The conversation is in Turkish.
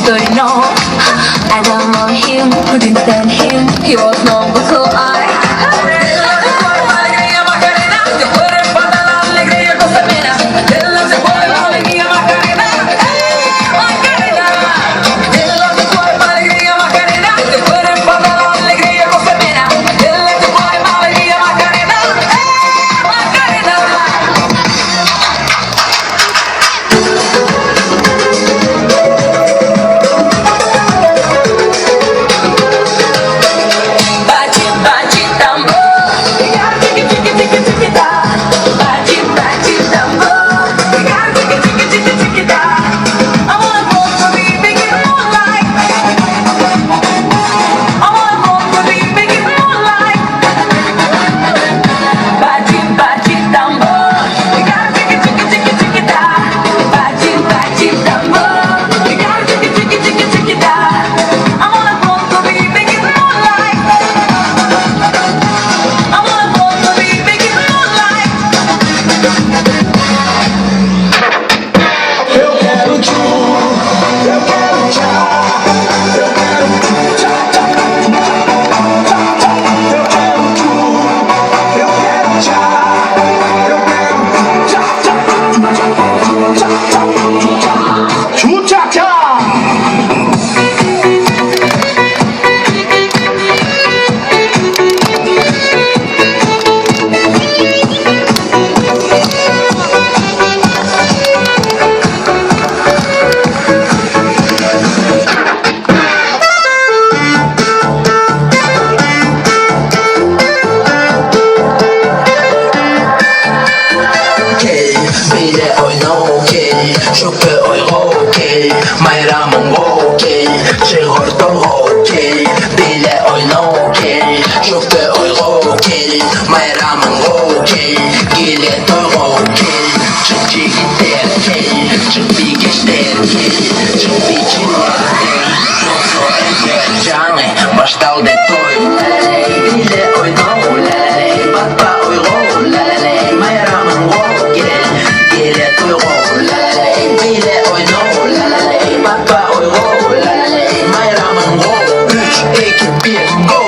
don't you know? I don't know him, couldn't stand him. He was no good, so I. Şüphe okey, bayramın okey, çığırtın okey, bile oyna okey, şüphe okey, bayramın okey, gile toy okey, çık gider okey, çık bir geçler okey, çık bir çiller okey, canı baştal de toy, bile oyna oley, baba oyna oley, bayramın okey, gile toy okey. Bile oyna lalay, baba oyna lalay, bayramın go, 3, 2, 1, go.